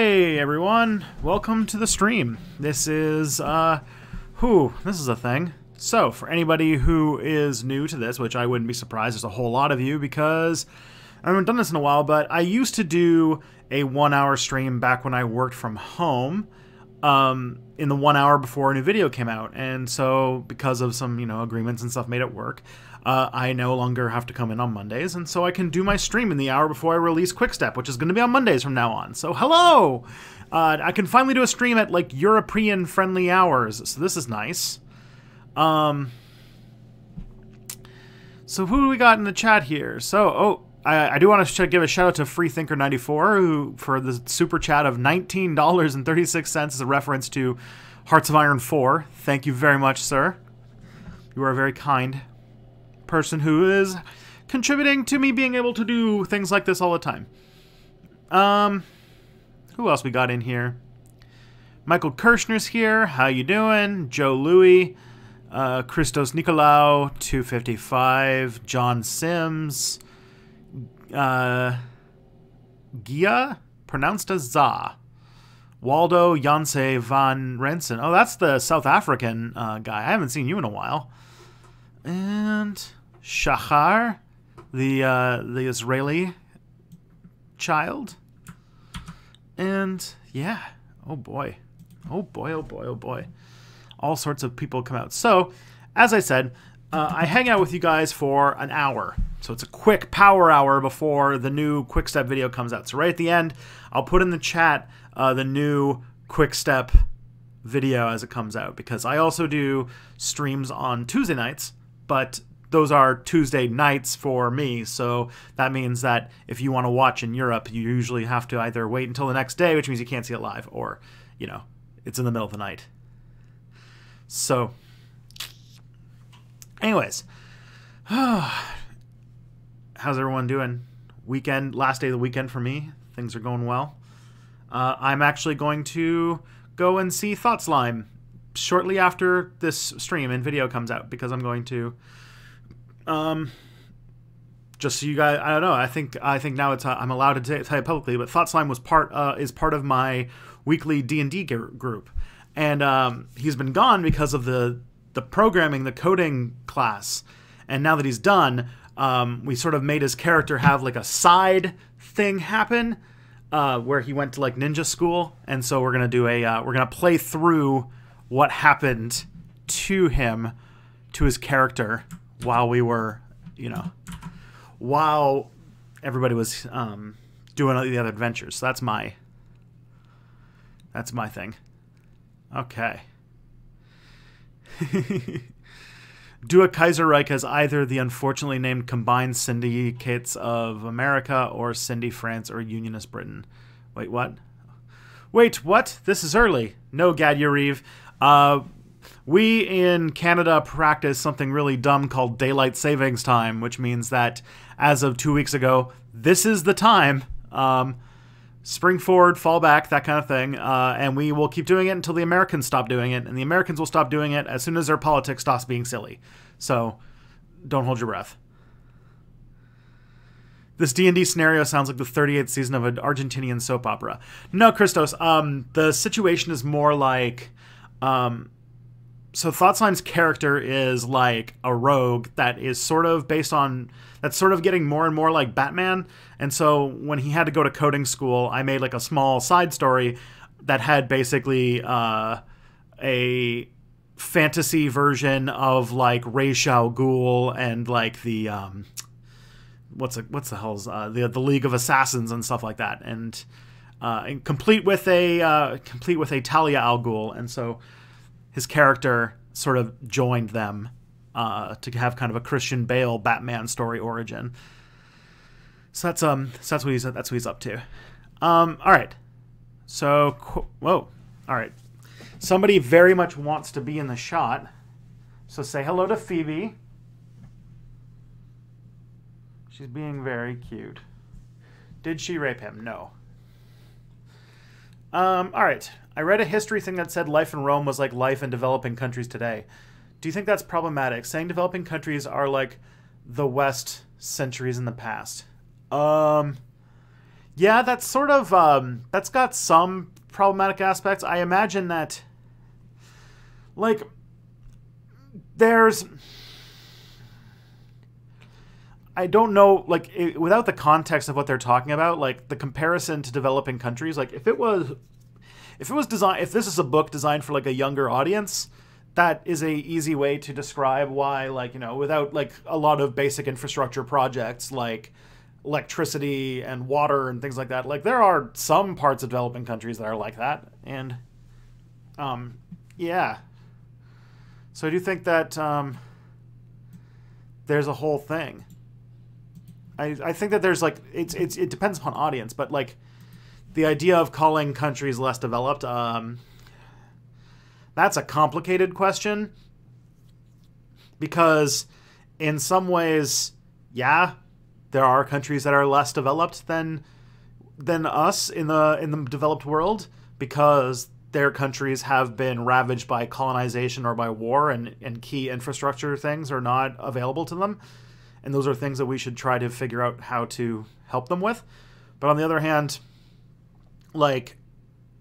Hey everyone, welcome to the stream. This is, this is a thing. So, for anybody who is new to this, which I wouldn't be surprised, there's a whole lot of you because I haven't done this in a while, but I used to do a 1 hour stream back when I worked from home, in the 1 hour before a new video came out. And so, because of some, agreements and stuff made it work, I no longer have to come in on Mondays, and so I can do my stream in the hour before I release Quickstep, which is going to be on Mondays from now on. So hello! I can finally do a stream at, like, European-friendly hours, so this is nice. So who do we got in the chat here? So, I do want to give a shout-out to Freethinker94, who, for the super chat of $19.36 as a reference to Hearts of Iron 4. Thank you very much, sir. You are very kind person who is contributing to me being able to do things like this all the time. Who else we got in here? Michael Kirshner's here. How you doing? Joe Louie, Christos Nicolau, 255, John Sims, Gia, pronounced as Za, Waldo Janse van Rensen. Oh, that's the South African guy. I haven't seen you in a while. And Shachar, the Israeli child. And yeah, oh boy, oh boy, oh boy, oh boy. All sorts of people come out. So, as I said, I hang out with you guys for an hour. So it's a quick power hour before the new Quickstep video comes out. So right at the end, I'll put in the chat the new Quickstep video as it comes out, because I also do streams on Tuesday nights, but those are Tuesday nights for me, so that means that if you want to watch in Europe, you usually have to either wait until the next day, which means you can't see it live, or, it's in the middle of the night. So, anyways, how's everyone doing? Weekend, last day of the weekend for me. Things are going well. I'm actually going to go and see Thought Slime shortly after this stream and video comes out, because I'm going to, just so you guys, I don't know, I think now it's, I'm allowed to tell you publicly, but Thought Slime was is part of my weekly D&D group, and he's been gone because of the programming, the coding class, and now that he's done, we sort of made his character have like a side thing happen, where he went to like ninja school, and so we're gonna do we're gonna play through what happened to him, to his character, while we were, while everybody was doing the other adventures. So that's my thing. Okay. Do a Kaiserreich as either the unfortunately named Combined Syndicates of America or Cindy France or Unionist Britain. Wait, what? Wait, what? This is early. No, Gad Yariv. We in Canada practice something really dumb called daylight savings time, which means that as of 2 weeks ago, this is the time. Spring forward, fall back, that kind of thing. And we will keep doing it until the Americans stop doing it. And the Americans will stop doing it as soon as their politics stops being silly. So don't hold your breath. This D&D scenario sounds like the 38th season of an Argentinian soap opera. No, Christos. The situation is more like... So Thoughtslime's character is like a rogue that is sort of based on... That's sort of getting more and more like Batman. And so when he had to go to coding school, I made like a small side story that had basically a fantasy version of like Ra's al Ghul and like the... what's the hell's... the League of Assassins and stuff like that. And complete with a Talia al Ghul. And so... his character sort of joined them to have kind of a Christian Bale Batman story origin. So that's what he's up to. All right. So whoa. All right. Somebody very much wants to be in the shot. So say hello to Phoebe. She's being very cute. Did she rape him? No. All right. I read a history thing that said life in Rome was like life in developing countries today. Do you think that's problematic? Saying developing countries are like the West centuries in the past. Yeah, that's sort of that's got some problematic aspects. I imagine that, like, there's, I don't know, like, without the context of what they're talking about, like the comparison to developing countries, like if it was designed, if this is a book designed for like a younger audience, that is a easy way to describe why, like, you know, without like a lot of basic infrastructure projects like electricity and water and things like that, like there are some parts of developing countries that are like that. And yeah, so I do think that there's a whole thing. I think that there's like it depends upon audience, but like the idea of calling countries less developed, that's a complicated question, because in some ways, yeah, there are countries that are less developed than us in the developed world, because their countries have been ravaged by colonization or by war, and key infrastructure things are not available to them. And those are things that we should try to figure out how to help them with. But on the other hand, like,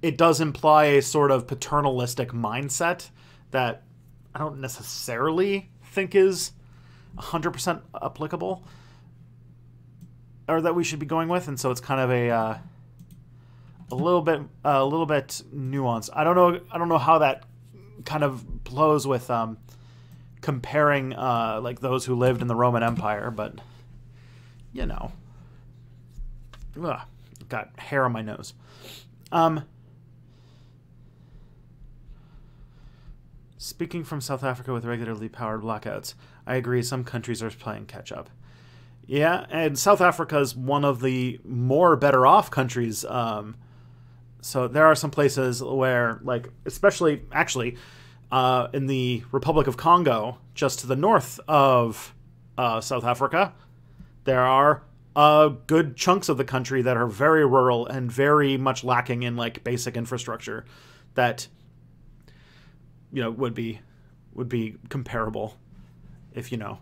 it does imply a sort of paternalistic mindset that I don't necessarily think is 100% applicable, or that we should be going with. And so it's kind of a little bit nuanced. I don't know how that kind of flows with comparing like those who lived in the Roman Empire, but you know, got hair on my nose. Speaking from South Africa with regularly powered blackouts, I agree some countries are playing catch up. Yeah, and South Africa is one of the more better off countries. So there are some places where, like, especially actually in the Republic of Congo, just to the north of South Africa, there are good chunks of the country that are very rural and very much lacking in like basic infrastructure that, you know, would be comparable if, you know,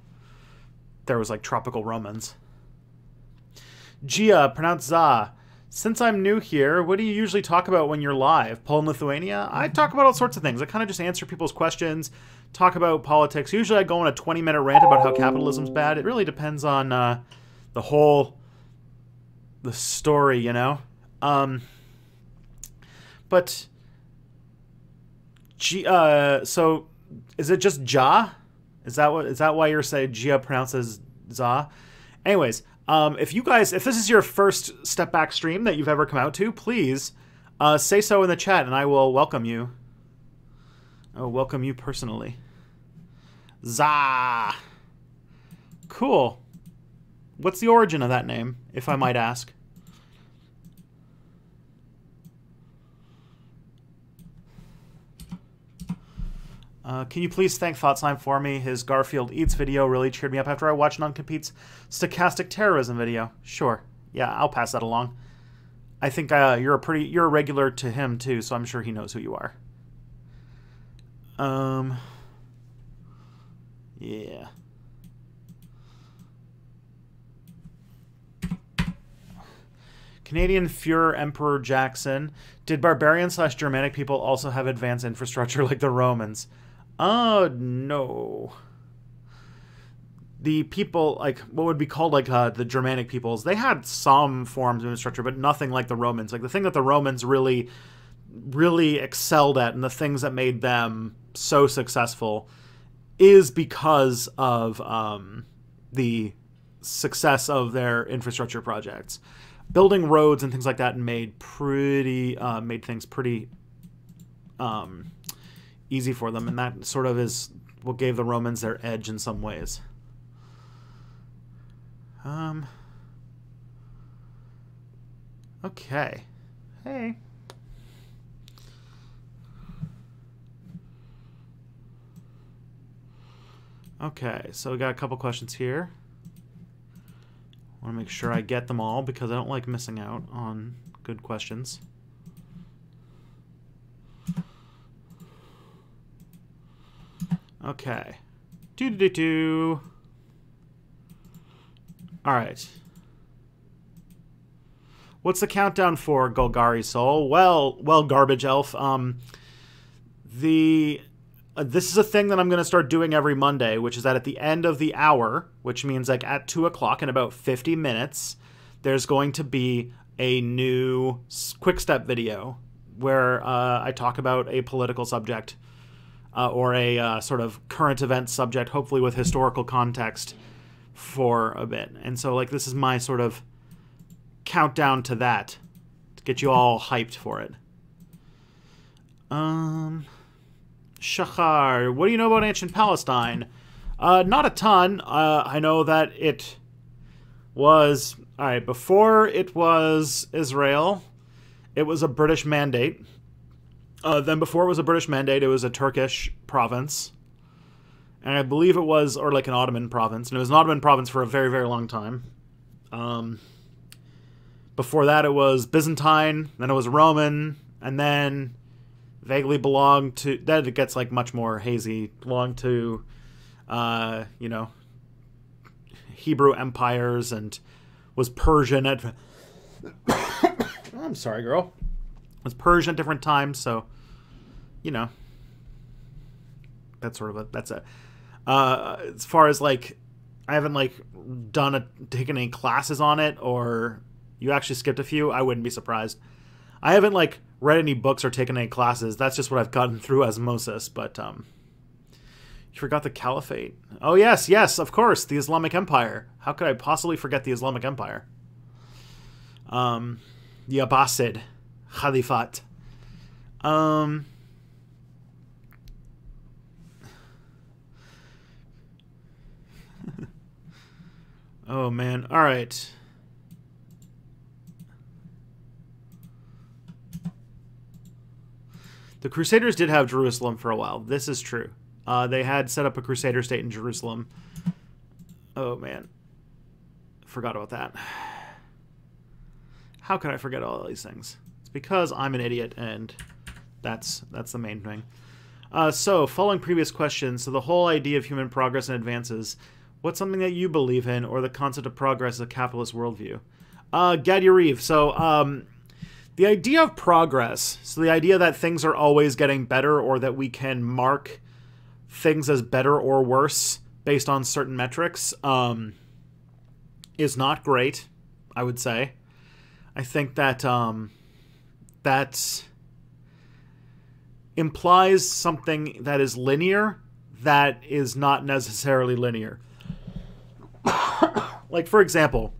there was like tropical Romans. Gia, pronounced Za. Since I'm new here, what do you usually talk about when you're live? Poland, Lithuania? I talk about all sorts of things. I kind of just answer people's questions, talk about politics. Usually I go on a 20-minute rant about how capitalism's bad. It really depends on the story, you know? But, so is it just Ja? Is that why you're saying Gia pronounces Za? Anyways, if this is your first Step Back stream that you've ever come out to, please say so in the chat, and I will welcome you. I will welcome you personally. Za. Cool. What's the origin of that name, if I might ask? Can you please thank ThoughtSlime for me? His Garfield Eats video really cheered me up after I watched Non-Compete's Stochastic Terrorism video. Sure. Yeah, I'll pass that along. I think you're a regular to him too, so I'm sure he knows who you are. Yeah. Canadian Führer Emperor Jackson. Did barbarian/Germanic people also have advanced infrastructure like the Romans? No. The people, like, what would be called, like, the Germanic peoples, they had some forms of infrastructure, but nothing like the Romans. Like, the thing that the Romans really, really excelled at, and the things that made them so successful, is because of the success of their infrastructure projects. Building roads and things like that made things pretty easy for them, and that sort of is what gave the Romans their edge in some ways. Okay. Hey. Okay, so we got a couple questions here. I want to make sure I get them all because I don't like missing out on good questions. Okay. All right. What's the countdown for Golgari Soul? Well, Garbage Elf. This is a thing that I'm going to start doing every Monday, which is that at the end of the hour, which means like at 2 o'clock in about 50 minutes, there's going to be a new quick step video where I talk about a political subject or a sort of current event subject, hopefully with historical context for a bit. And so like this is my sort of countdown to that to get you all hyped for it. Shachar, what do you know about ancient Palestine? Not a ton. I know that it was... Alright, before it was Israel, it was a British mandate. Then before it was a British mandate, it was a Turkish province. And I believe it was, or like an Ottoman province. And it was an Ottoman province for a very, very long time. Before that, it was Byzantine, then it was Roman, and then vaguely belonged to... Then it gets like much more hazy. Belonged to, you know, Hebrew empires and... was Persian at... I'm sorry, girl. Was Persian at different times, so, you know. That's sort of a... That's it. As far as, like, I haven't, like, taken any classes on it, or you actually skipped a few, I wouldn't be surprised. I haven't, like, read any books or taken any classes. That's just what I've gotten through osmosis, but, you forgot the Caliphate. Oh, yes, of course, the Islamic Empire. How could I possibly forget the Islamic Empire? The Abbasid Khalifat. Oh, man. All right. The Crusaders did have Jerusalem for a while. This is true. They had set up a Crusader state in Jerusalem. Oh, man. Forgot about that. How could I forget all these things? It's because I'm an idiot, and that's the main thing. So, following previous questions, so the whole idea of human progress and advances, what's something that you believe in, or the concept of progress as a capitalist worldview? Gaduriv, so, the idea of progress, so the idea that things are always getting better, or that we can mark things as better or worse based on certain metrics, is not great, I would say. I think that that implies something that is linear that is not necessarily linear. Like, for example,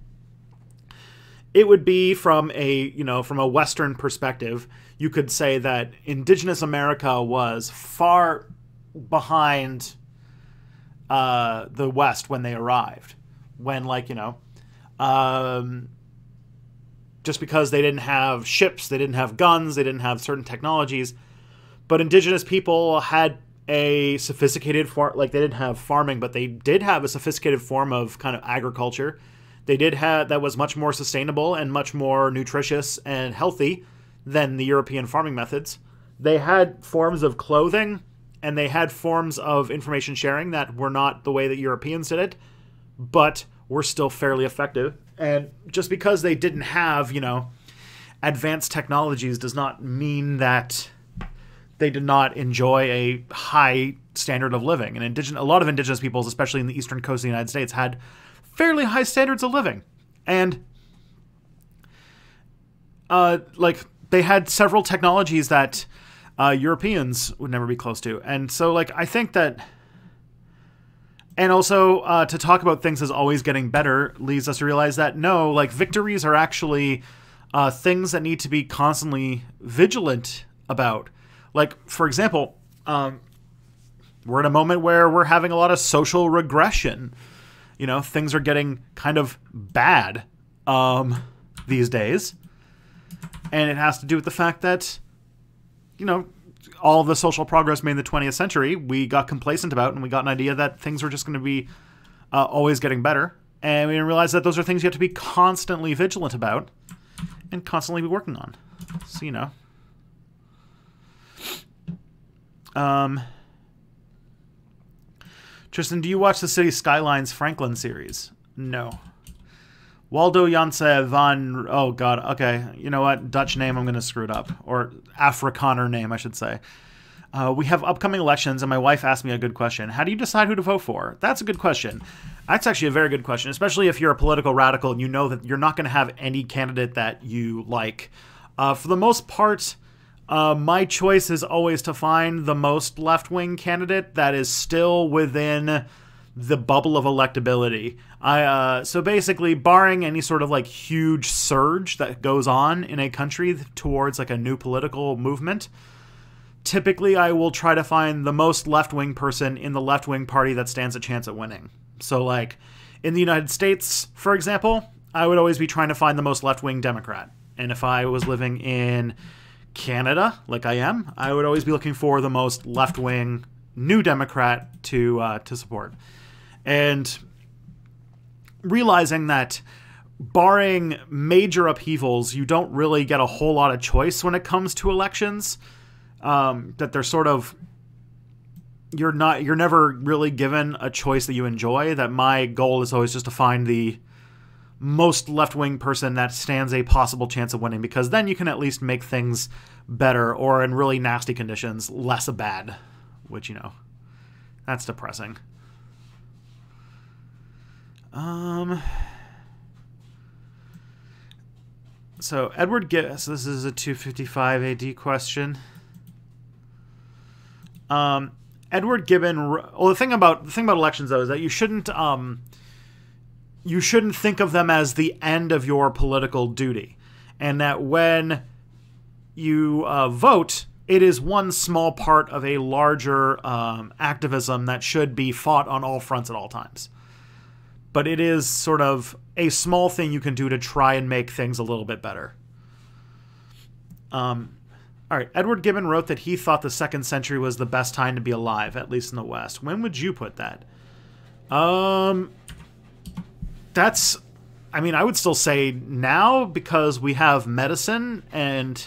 it would be from a Western perspective, you could say that indigenous America was far behind the West when they arrived. When, like, just because they didn't have ships, they didn't have guns, they didn't have certain technologies, but indigenous people had a sophisticated form, like, they didn't have farming, but they did have a sophisticated form of kind of agriculture. They did have, that was much more sustainable and much more nutritious and healthy than the European farming methods. They had forms of clothing, and they had forms of information sharing that were not the way that Europeans did it, but were still fairly effective. And just because they didn't have, advanced technologies does not mean that they did not enjoy a high standard of living. And a lot of indigenous peoples, especially in the eastern coast of the United States, had fairly high standards of living. And, they had several technologies that Europeans would never be close to. And so, I think that... And also, to talk about things as always getting better leads us to realize that, no, victories are actually things that need to be constantly vigilant about. For example, we're in a moment where we're having a lot of social regression. Things are getting kind of bad these days. And it has to do with the fact that, all the social progress made in the 20th century, we got complacent about, and we got an idea that things were just going to be always getting better. And we didn't realize that those are things you have to be constantly vigilant about and constantly be working on. So, Tristan, do you watch the City Skylines Franklin series? No. Waldo Janse van... Oh, God. Okay. You know what? Dutch name, I'm going to screw it up. Or Afrikaner name, I should say. We have upcoming elections, and my wife asked me a good question. How do you decide who to vote for? That's a good question. That's actually a very good question, especially if you're a political radical and you know that you're not going to have any candidate that you like. For the most part, my choice is always to find the most left-wing candidate that is still within the bubble of electability. So basically, barring any sort of like huge surge that goes on in a country towards like a new political movement, typically I will try to find the most left-wing person in the left-wing party that stands a chance at winning. So like in the United States, for example, I would always be trying to find the most left-wing Democrat. And if I was living in Canada, like I am, I would always be looking for the most left-wing New Democrat to support. And realizing that barring major upheavals, you don't really get a whole lot of choice when it comes to elections. That they're sort of, you're never really given a choice that you enjoy. That my goal is always just to find the most left-wing person that stands a possible chance of winning, because then you can at least make things better, or in really nasty conditions, less bad, which, you know, that's depressing. So Edward Gibbs, this is a 255 AD question. Edward Gibbon. Well, the thing about elections though is that you shouldn't think of them as the end of your political duty, and that when you vote, it is one small part of a larger activism that should be fought on all fronts at all times. But it is sort of a small thing you can do to try and make things a little bit better. All right, Edward Gibbon wrote that he thought the 2nd century was the best time to be alive, at least in the West. When would you put that? That's, I mean, I would still say now, because we have medicine and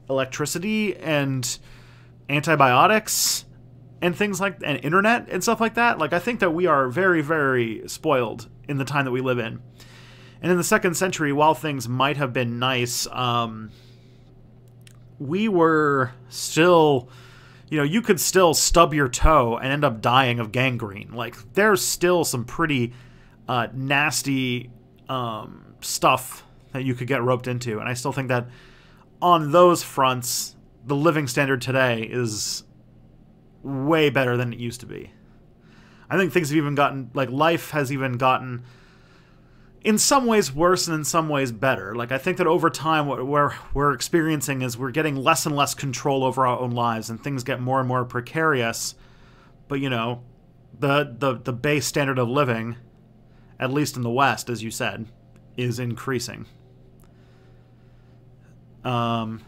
electricity and antibiotics and things like, and internet and stuff like that. Like, I think that we are very, very spoiled in the time that we live in. And in the 2nd century, while things might have been nice, we were still, you know, you could still stub your toe and end up dying of gangrene. Like, there's still some pretty nasty stuff that you could get roped into. And I still think that on those fronts, the living standard today is way better than it used to be. I think things have even gotten, like, life has even gotten, in some ways worse and in some ways better. Like, I think that over time what we're experiencing is we're getting less and less control over our own lives, and things get more and more precarious. But, you know, the base standard of living, at least in the West, as you said, is increasing. But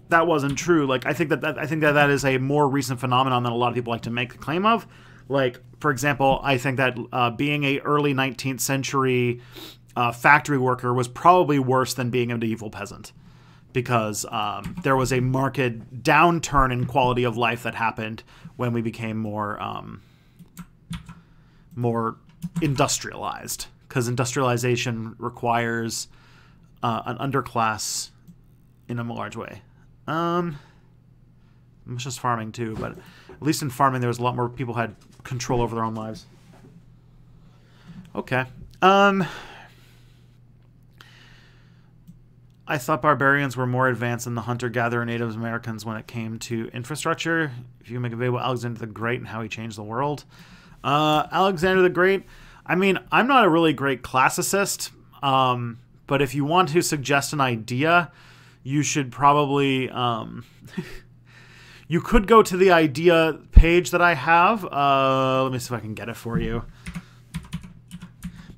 that wasn't true. Like, I think that is a more recent phenomenon than a lot of people like to make a claim of. Like, for example, I think that being a early 19th century factory worker was probably worse than being a medieval peasant, because there was a marked downturn in quality of life that happened when we became more industrialized, because industrialization requires an underclass in a large way. It's just farming too, but at least in farming there was a lot more people had control over their own lives. Okay. I thought barbarians were more advanced than the hunter-gatherer Native Americans when it came to infrastructure. If you make available Alexander the Great and how he changed the world. Alexander the Great, I mean, I'm not a really great classicist, but if you want to suggest an idea, you should probably... you could go to the idea page that I have. Let me see if I can get it for you.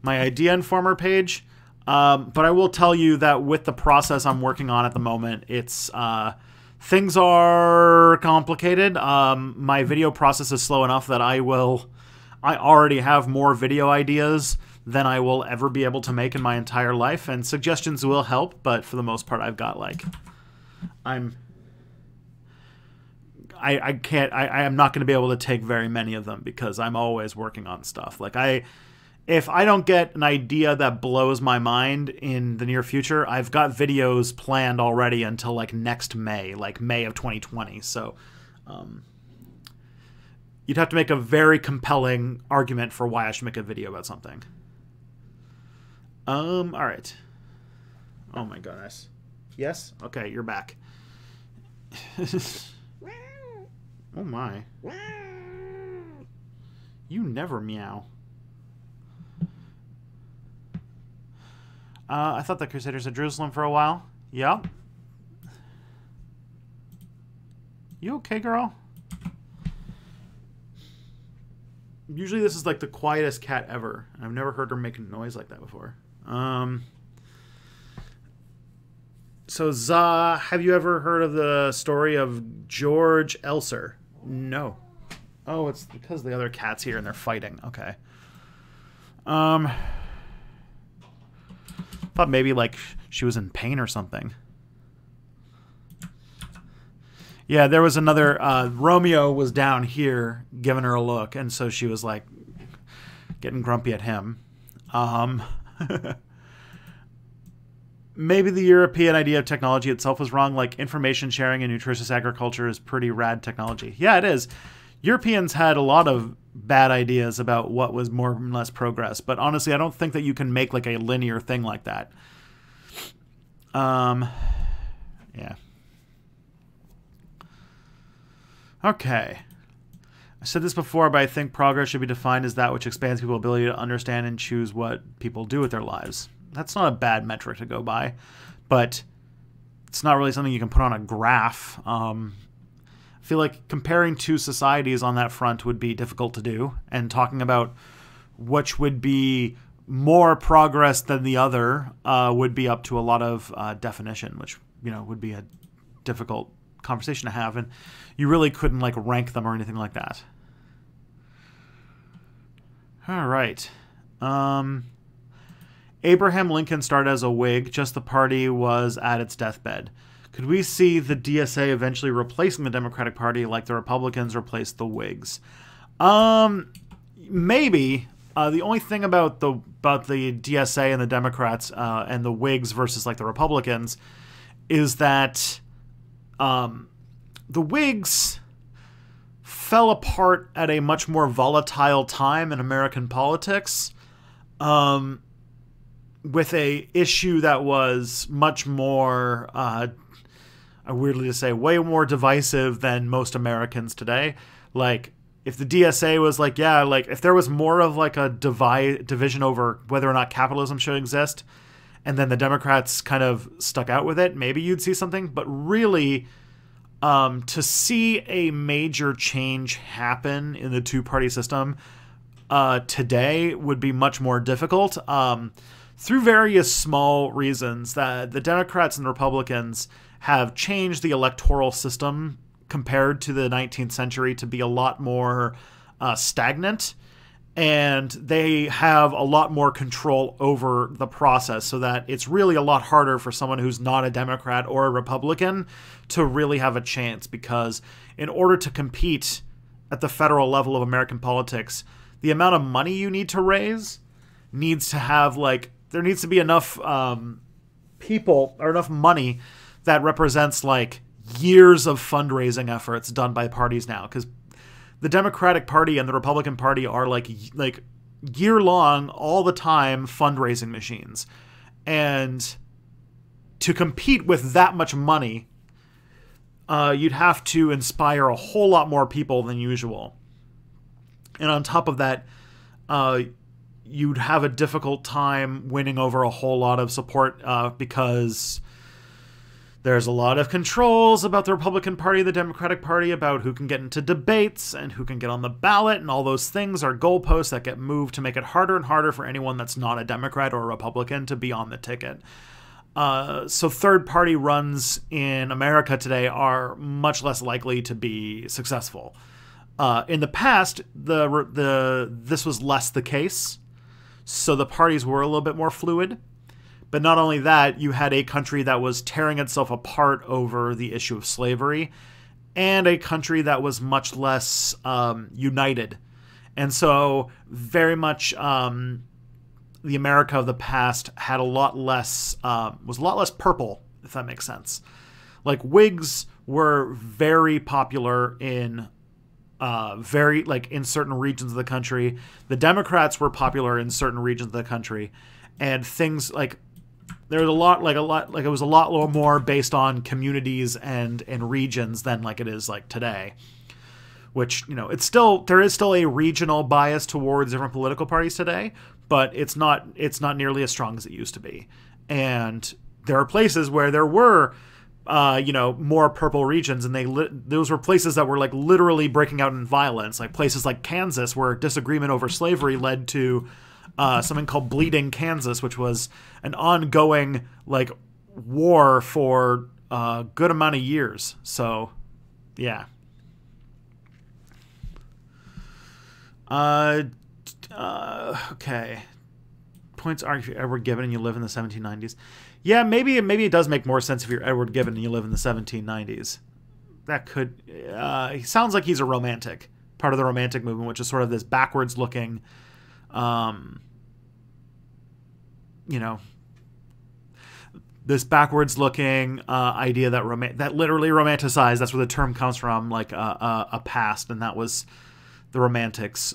My Idea Informer page. But I will tell you that with the process I'm working on at the moment, it's things are complicated. My video process is slow enough that I already have more video ideas than I will ever be able to make in my entire life, and suggestions will help, but for the most part I've got, like, I can't, I am not going to be able to take very many of them because I'm always working on stuff. Like if I don't get an idea that blows my mind in the near future, I've got videos planned already until like next May, like May of 2020. So you'd have to make a very compelling argument for why I should make a video about something. All right. Oh my goodness. Yes? Okay, you're back. Oh my. You never meow. I thought the Crusaders had Jerusalem for a while. Yep. You okay, girl? Usually this is like the quietest cat ever. I've never heard her make a noise like that before. So, Za, have you ever heard of the story of George Elser? No. Oh, it's because the other cat's here and they're fighting. Okay. Thought maybe like she was in pain or something. Yeah, there was another, Romeo was down here giving her a look, and so she was like getting grumpy at him. Maybe the European idea of technology itself was wrong, like information sharing and nutritious agriculture is pretty rad technology. Yeah, it is. Europeans had a lot of bad ideas about what was more and less progress, but honestly, I don't think that you can make like a linear thing like that. Yeah. Okay. I said this before, but I think progress should be defined as that which expands people's ability to understand and choose what people do with their lives. That's not a bad metric to go by, but it's not really something you can put on a graph. I feel like comparing two societies on that front would be difficult to do, and talking about which would be more progress than the other would be up to a lot of definition, which, you know, would be a difficult conversation to have, and you really couldn't like rank them or anything like that. All right. Abraham Lincoln started as a Whig, just the party was at its deathbed. Could we see the DSA eventually replacing the Democratic Party like the Republicans replaced the Whigs? Maybe. The only thing about the DSA and the Democrats and the Whigs versus like the Republicans is that the Whigs fell apart at a much more volatile time in American politics. With a issue that was much more, weirdly to say, way more divisive than most Americans today. Like, if the DSA was like, yeah, like, if there was more of like a division over whether or not capitalism should exist, and then the Democrats kind of stuck out with it, maybe you'd see something. But really, to see a major change happen in the two-party system today would be much more difficult. Through various small reasons, that the Democrats and the Republicans have changed the electoral system compared to the 19th century to be a lot more stagnant, and they have a lot more control over the process, so that it's really a lot harder for someone who's not a Democrat or a Republican to really have a chance, because in order to compete at the federal level of American politics, the amount of money you need to raise needs to have like, there needs to be enough people or enough money that represents like years of fundraising efforts done by parties now, because the Democratic Party and the Republican Party are like year-long, all the time fundraising machines. And to compete with that much money, you'd have to inspire a whole lot more people than usual. And on top of that, you'd have a difficult time winning over a whole lot of support because there's a lot of controls about the Republican Party, the Democratic Party, about who can get into debates and who can get on the ballot, and all those things are goalposts that get moved to make it harder and harder for anyone that's not a Democrat or a Republican to be on the ticket. So third-party runs in America today are much less likely to be successful. In the past, this was less the case, so the parties were a little bit more fluid. But not only that, you had a country that was tearing itself apart over the issue of slavery, and a country that was much less united. And so very much the America of the past had a lot less, was a lot less purple, if that makes sense. Like, Whigs were very popular in in certain regions of the country. The Democrats were popular in certain regions of the country, and things like there was it was a lot more based on communities and regions than like it is like today. Which, you know, there is still a regional bias towards different political parties today, but it's not nearly as strong as it used to be. And there are places where there were more purple regions, and those were places that were like literally breaking out in violence, like places like Kansas, where disagreement over slavery led to something called Bleeding Kansas, which was an ongoing like war for a good amount of years. So, yeah. Okay. Points are if you're Edward Gibbon and you live in the 1790s. Yeah, maybe it does make more sense if you're Edward Gibbon and you live in the 1790s. That could... he sounds like he's a romantic. Part of the Romantic movement, which is sort of this backwards-looking... this backwards-looking idea that literally romanticized, that's where the term comes from, like a past, and that was the Romantics,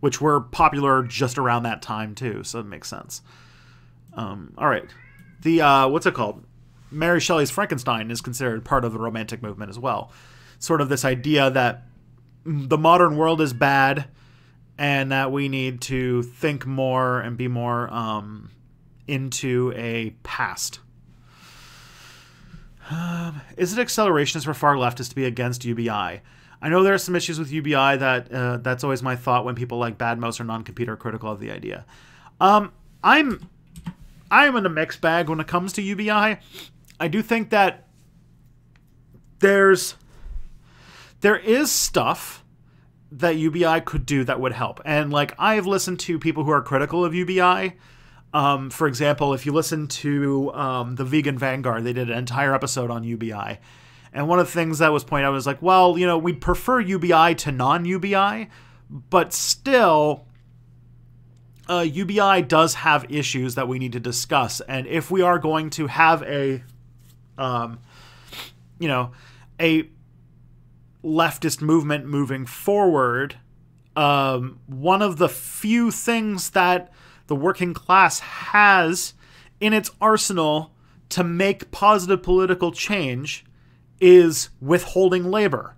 which were popular just around that time, too, so it makes sense. All right. The, what's it called? Mary Shelley's Frankenstein is considered part of the Romantic movement as well. Sort of this idea that the modern world is bad and that we need to think more and be more into a past. Is it accelerationist for far leftists to be against UBI? I know there are some issues with UBI that's always my thought when people like badmouth or non-compete are critical of the idea. I'm in a mixed bag when it comes to UBI. I do think that there is stuff that UBI could do that would help. And like, I've listened to people who are critical of UBI. For example, if you listen to the Vegan Vanguard, they did an entire episode on UBI. And one of the things that was pointed out was like, well, you know, we'd prefer UBI to non-UBI, but still, UBI does have issues that we need to discuss. And if we are going to have a leftist movement moving forward, one of the few things that the working class has in its arsenal to make positive political change is withholding labor.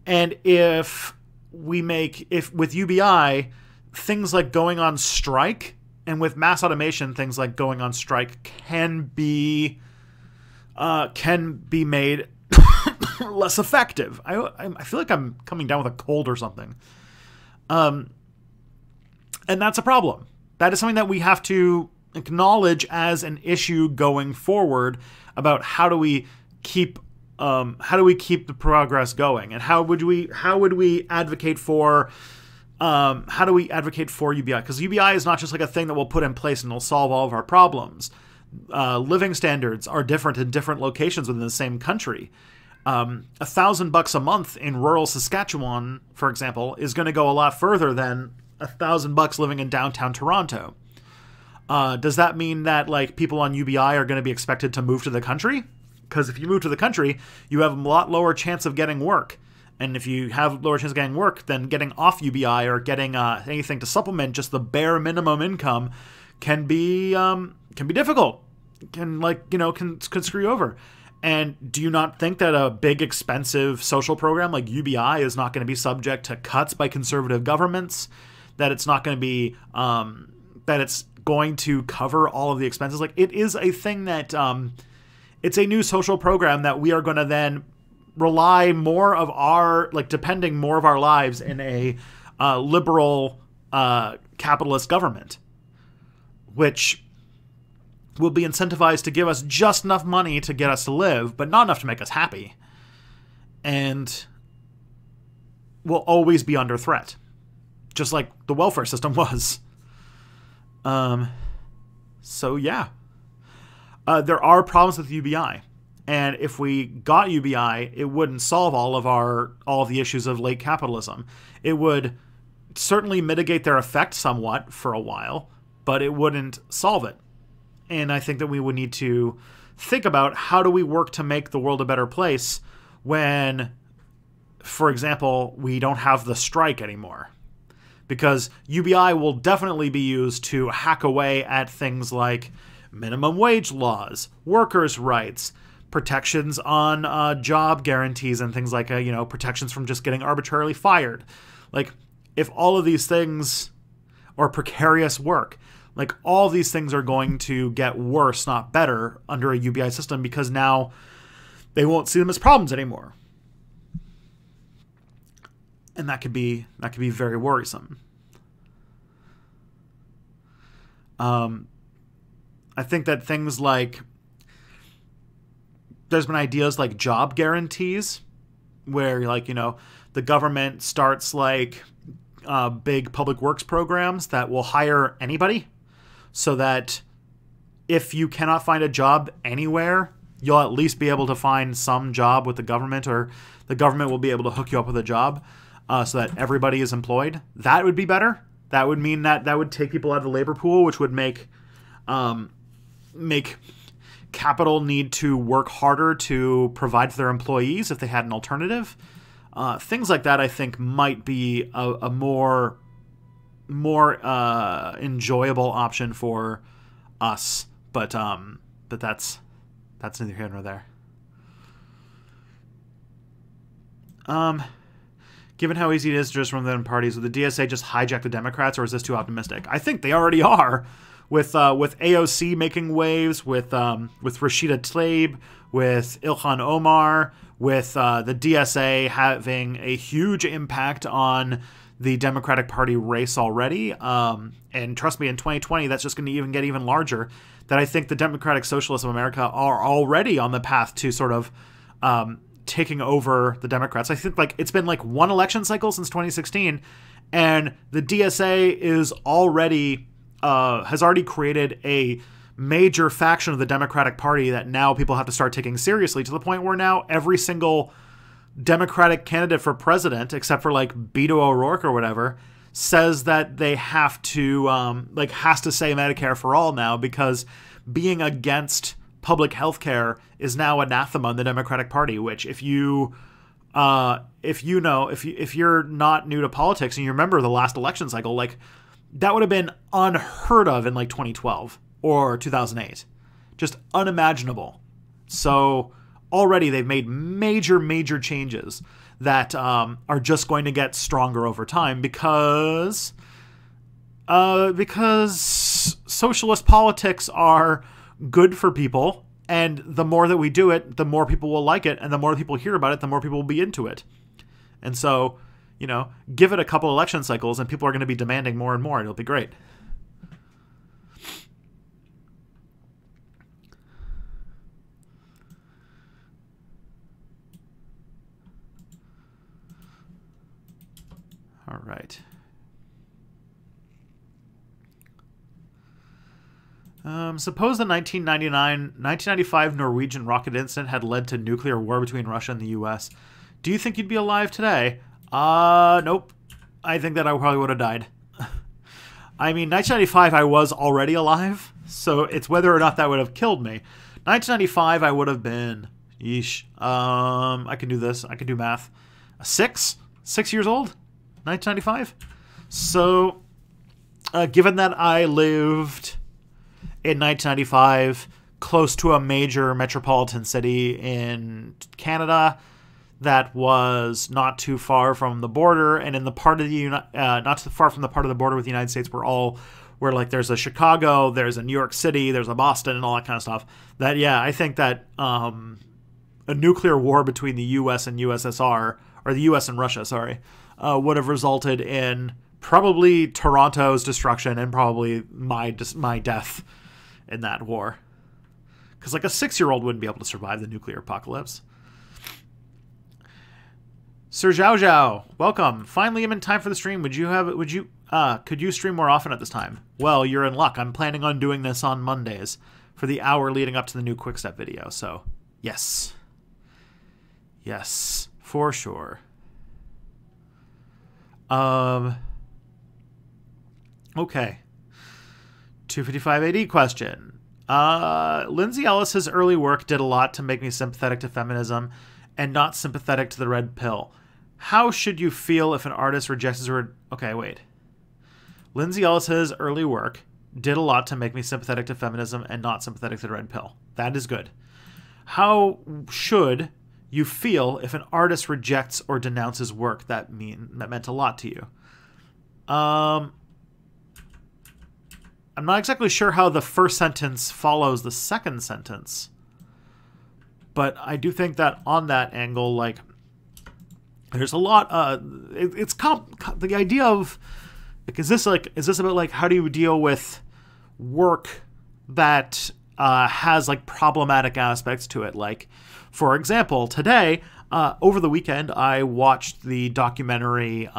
And if with UBI, things like going on strike, and with mass automation, things like going on strike can be made less effective. I feel like I'm coming down with a cold or something. And that's a problem. That is something that we have to acknowledge as an issue going forward about how do we keep the progress going, and how would we advocate for UBI? Because UBI is not just like a thing that we'll put in place and it'll solve all of our problems. Living standards are different in different locations within the same country. $1,000 a month in rural Saskatchewan, for example, is going to go a lot further than $1,000 living in downtown Toronto. Does that mean that like people on UBI are going to be expected to move to the country? Because if you move to the country, you have a lot lower chance of getting work. And if you have lower chance of getting work, then getting off UBI or getting anything to supplement just the bare minimum income can be difficult. Can screw you over. And do you not think that a big, expensive social program like UBI is not going to be subject to cuts by conservative governments? That it's not going to be that it's going to cover all of the expenses? Like, it is a thing that it's a new social program that we are going to then rely more of depending more of our lives in a liberal capitalist government, which will be incentivized to give us just enough money to get us to live, but not enough to make us happy, and will always be under threat, just like the welfare system was. So yeah. There are problems with UBI. And if we got UBI, it wouldn't solve all of the issues of late capitalism. It would certainly mitigate their effect somewhat for a while, but it wouldn't solve it. And I think that we would need to think about how do we work to make the world a better place when, for example, we don't have the strike anymore. Because UBI will definitely be used to hack away at things like minimum wage laws, workers' rights, protections on job guarantees, and things like, protections from just getting arbitrarily fired. Like, if all of these things, or precarious work, like all these things are going to get worse, not better, under a UBI system, because now they won't see them as problems anymore. And that could be very worrisome. I think that things like, there's been ideas like job guarantees, where the government starts like big public works programs that will hire anybody, so that if you cannot find a job anywhere, you'll at least be able to find some job with the government, or the government will be able to hook you up with a job, so that everybody is employed. That would be better. That would mean that would take people out of the labor pool, which would make capital need to work harder to provide for their employees if they had an alternative. Things like that, I think, might be a more enjoyable option for us. But that's neither here nor there. Given how easy it is to just run them parties, would the DSA just hijack the Democrats, or is this too optimistic? I think they already are, with AOC making waves, with Rashida Tlaib, with Ilhan Omar, with the DSA having a huge impact on the Democratic Party race already. And trust me, in 2020, that's just going to get even larger. That I think the Democratic Socialists of America are already on the path to sort of taking over the Democrats. I think it's been like one election cycle since 2016, and the DSA is already has already created a major faction of the Democratic Party that now people have to start taking seriously, to the point where now every single Democratic candidate for president, except for like Beto O'Rourke or whatever, says that they have to has to say Medicare for all now, because being against public health care is now anathema in the Democratic Party, which if you're not new to politics and you remember the last election cycle, like that would have been unheard of in like 2012 or 2008. Just unimaginable. So already they've made major changes that are just going to get stronger over time, because socialist politics are good for people, and the more that we do it, the more people will like it, and the more people hear about it, the more people will be into it. And so, give it a couple election cycles and people are going to be demanding more and more, and it'll be great. All right. Suppose the 1995 Norwegian rocket incident had led to nuclear war between Russia and the U.S. Do you think you'd be alive today? Nope. I think that I probably would have died. I mean, 1995 I was already alive, so it's whether or not that would have killed me. 1995 I would have been, I can do this. I can do math. 6 years old? 1995? So, given that I lived in 1995 close to a major metropolitan city in Canada that was not too far from the border, and in the part of the not too far from the part of the border with the United States where like there's a Chicago, there's a New York City, there's a Boston, and all that kind of stuff. That I think that a nuclear war between the U.S. and USSR, or the U.S. and Russia, would have resulted in probably Toronto's destruction and probably my death in that war. Because like a 6-year-old wouldn't be able to survive the nuclear apocalypse. Sir Zhao Zhao, welcome. Finally, I'm in time for the stream. Could you stream more often at this time? Well, you're in luck. I'm planning on doing this on Mondays for the hour leading up to the new Quickstep video. So Yes. Yes, for sure. Okay. 255 AD question. Lindsay Ellis's early work did a lot to make me sympathetic to feminism and not sympathetic to the red pill. How should you feel if an artist rejects her? Okay, wait. Lindsay Ellis's early work did a lot to make me sympathetic to feminism and not sympathetic to the red pill. That is good. How should you feel if an artist rejects or denounces work that meant a lot to you? I'm not exactly sure how the first sentence follows the second sentence, but I do think that on that angle, like, there's a lot. The idea of, like, is this about, like, how do you deal with work that has, like, problematic aspects to it? Like, for example, today, over the weekend, I watched the documentary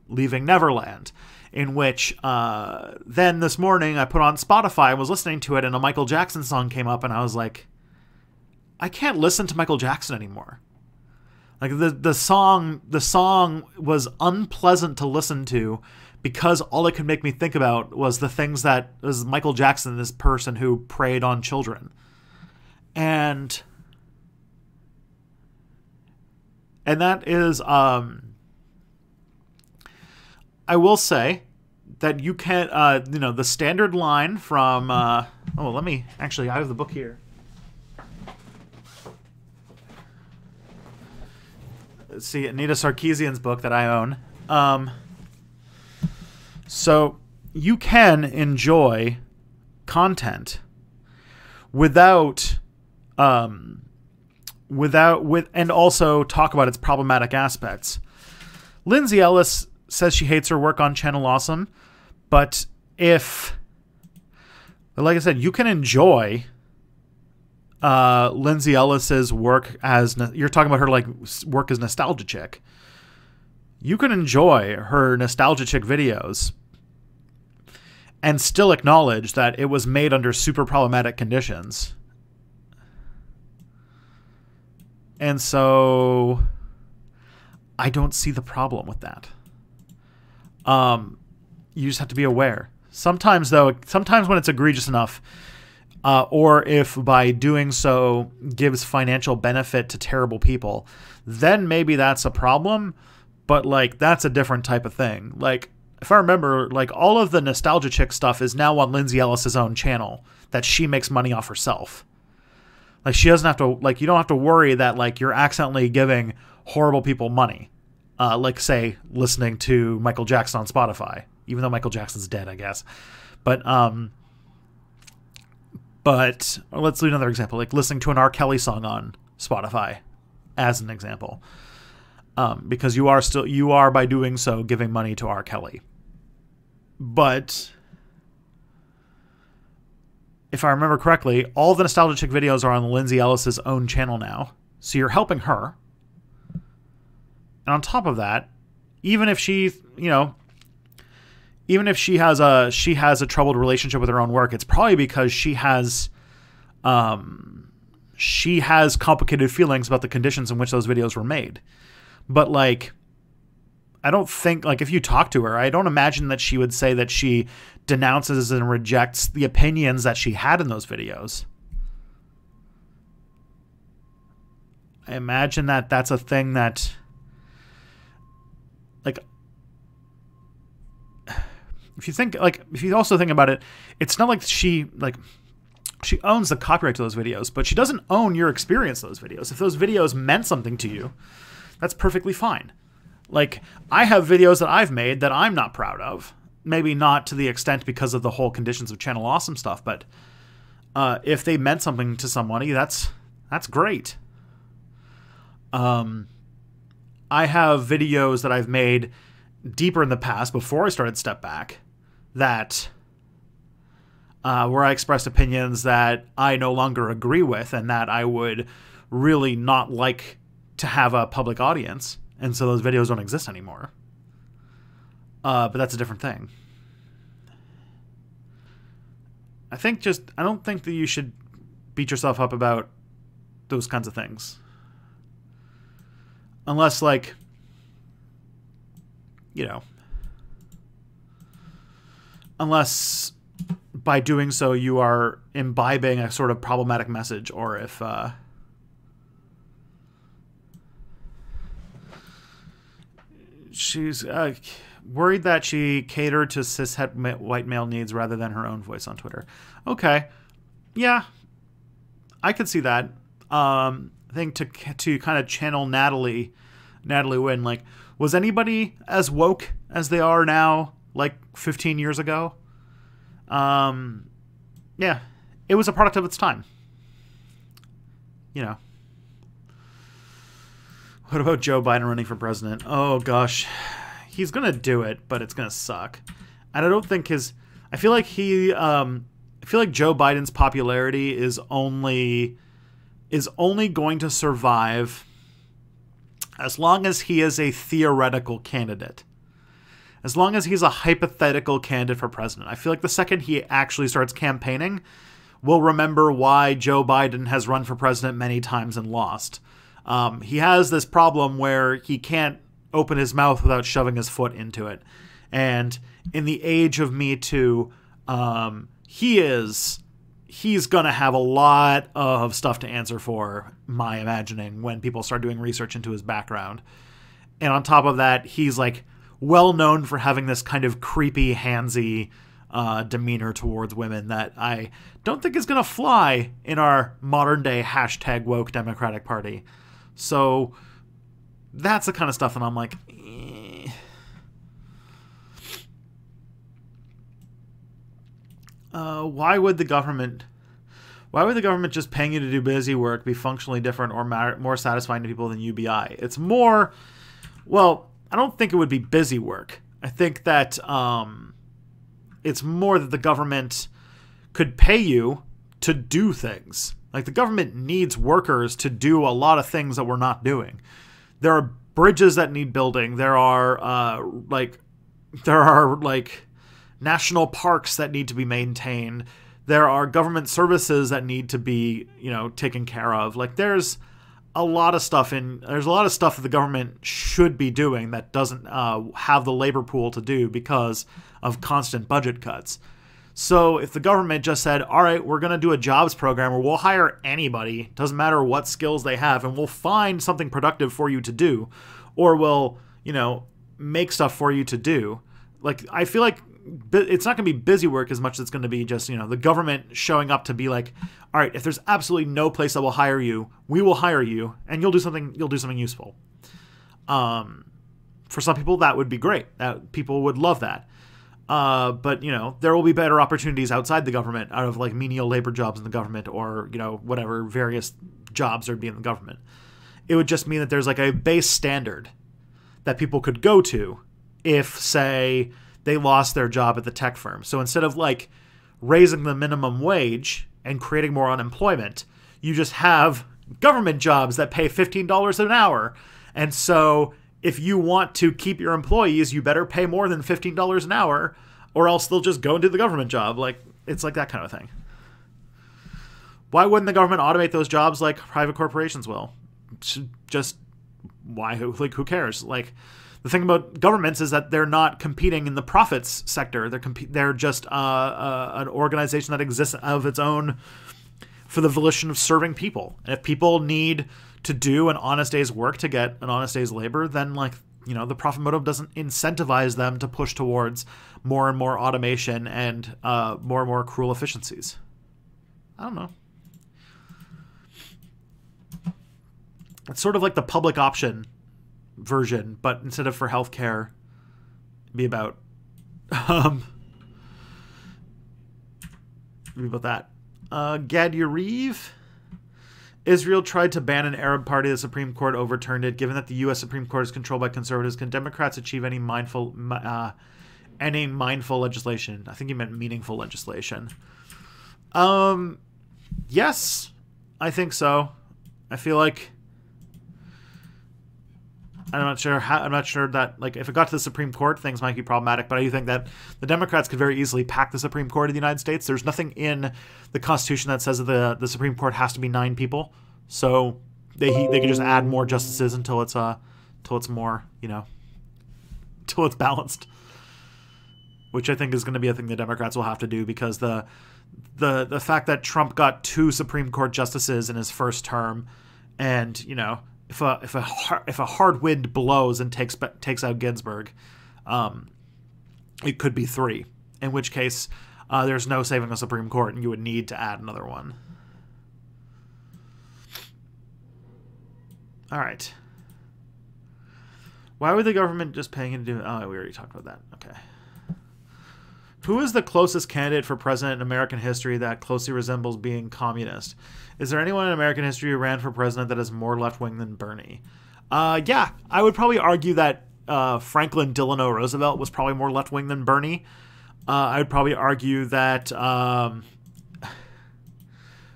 Leaving Neverland, in which then this morning I put on Spotify and was listening to it, and a Michael Jackson song came up, and I was like, I can't listen to Michael Jackson anymore. Like, the song was unpleasant to listen to because all it could make me think about was the things that was Michael Jackson, this person who preyed on children. And that is, I will say that you can't, the standard line from, let me, actually, I have the book here. Let's see, Anita Sarkeesian's book that I own. So you can enjoy content without, and also talk about its problematic aspects. Lindsay Ellis says she hates her work on Channel Awesome, but like I said, you can enjoy Lindsay Ellis's work as, you're talking about her, like, work as Nostalgia Chick. You can enjoy her Nostalgia Chick videos and still acknowledge that it was made under super problematic conditions. And so I don't see the problem with that. You just have to be aware. Sometimes when it's egregious enough, or if by doing so gives financial benefit to terrible people, then maybe that's a problem. But, like, that's a different type of thing. Like, if I remember, like, all of the Nostalgia Chick stuff is now on Lindsay Ellis's own channel that she makes money off herself. Like, she doesn't have to, like, you don't have to worry that, like, you're accidentally giving horrible people money. Like, say, listening to Michael Jackson on Spotify, even though Michael Jackson's dead, I guess. But let's do another example, like listening to an R. Kelly song on Spotify, as an example. Because you are by doing so giving money to R. Kelly. But if I remember correctly, all the Nostalgia Chick videos are on Lindsay Ellis's own channel now. So you're helping her. And on top of that, even if she has a troubled relationship with her own work, it's probably because she has complicated feelings about the conditions in which those videos were made. But, like, I don't think, like, if you talk to her, I don't imagine that she would say that she denounces and rejects the opinions that she had in those videos. I imagine that that's a thing that, like, if you also think about it, it's not like she owns the copyright to those videos, but she doesn't own your experience of those videos. If those videos meant something to you, that's perfectly fine. Like, I have videos that I've made that I'm not proud of. Maybe not to the extent because of the whole conditions of Channel Awesome stuff, but if they meant something to somebody, that's great. I have videos that I've made deeper in the past before I started Step Back that where I expressed opinions that I no longer agree with and that I would really not like to have a public audience, and so those videos don't exist anymore. But that's a different thing. I don't think that you should beat yourself up about those kinds of things. Unless, like, you know, unless by doing so you are imbibing a sort of problematic message, or if she's worried that she catered to cishet white male needs rather than her own voice on Twitter. Okay. Yeah. I could see that. I think to kind of channel Natalie Wynn, like, was anybody as woke as they are now, like 15 years ago? Yeah, it was a product of its time. You know. What about Joe Biden running for president? Oh gosh, he's gonna do it, but it's gonna suck. And I don't think I feel like Joe Biden's popularity is only going to survive as long as he is a theoretical candidate. As long as he's a hypothetical candidate for president. I feel like the second he actually starts campaigning, we'll remember why Joe Biden has run for president many times and lost. He has this problem where he can't open his mouth without shoving his foot into it. And in the age of Me Too, he's going to have a lot of stuff to answer for, my imagining, when people start doing research into his background. And on top of that, he's like well known for having this kind of creepy, handsy demeanor towards women that I don't think is going to fly in our modern day #woke Democratic Party. So that's the kind of stuff that I'm like, eh. Why would the government just paying you to do busy work be functionally different or more satisfying to people than UBI? It's more, well, I don't think it would be busy work. I think that it's more that the government could pay you to do things. Like, the government needs workers to do a lot of things that we're not doing. There are bridges that need building. There are national parks that need to be maintained. There are government services that need to be, taken care of. Like, there's a lot of stuff that the government should be doing that doesn't have the labor pool to do because of constant budget cuts. So if the government just said, all right, we're going to do a jobs program where we'll hire anybody, doesn't matter what skills they have, and we'll find something productive for you to do, or we'll, make stuff for you to do. Like, I feel like it's not going to be busy work as much as it's going to be just, the government showing up to be like, all right, if there's absolutely no place that will hire you, we will hire you, and you'll do something useful. For some people, that would be great. People would love that. But, there will be better opportunities outside the government, out of like menial labor jobs in the government, or, whatever various jobs there'd be in the government. It would just mean that there's like a base standard that people could go to if, say, they lost their job at the tech firm. So instead of like raising the minimum wage and creating more unemployment, you just have government jobs that pay $15 an hour. And so if you want to keep your employees, you better pay more than $15 an hour, or else they'll just go and do the government job. Like, it's like that kind of thing. Why wouldn't the government automate those jobs like private corporations will? Just why? Who cares? Like, the thing about governments is that they're not competing in the profits sector. They're just an organization that exists of its own for the volition of serving people. And if people need to do an honest day's work to get an honest day's labor, then the profit motive doesn't incentivize them to push towards more and more automation and more and more cruel efficiencies. I don't know. It's sort of like the public option version, but instead of for healthcare, be about that. Gad Yariv. Israel tried to ban an Arab party. The Supreme Court overturned it. Given that the U.S. Supreme Court is controlled by conservatives, can Democrats achieve any mindful legislation? I think you meant meaningful legislation. Yes, I think so. I feel like I'm not sure that, like, if it got to the Supreme Court, things might be problematic, but I do think that the Democrats could very easily pack the Supreme Court of the United States. There's nothing in the Constitution that says that the Supreme Court has to be 9 people. so they could just add more justices until it's more, till it's balanced. Which I think is going to be a thing the Democrats will have to do, because the fact that Trump got 2 Supreme Court justices in his first term, and if a hard wind blows and takes out Ginsburg, it could be 3. In which case, there's no saving the Supreme Court, and you would need to add another one. All right. Why would the government just paying him to do? Oh, we already talked about that. Okay. Who is the closest candidate for president in American history that closely resembles being communist? Is there anyone in American history who ran for president that is more left-wing than Bernie? Yeah, I would probably argue that Franklin Delano Roosevelt was probably more left-wing than Bernie. I would probably argue that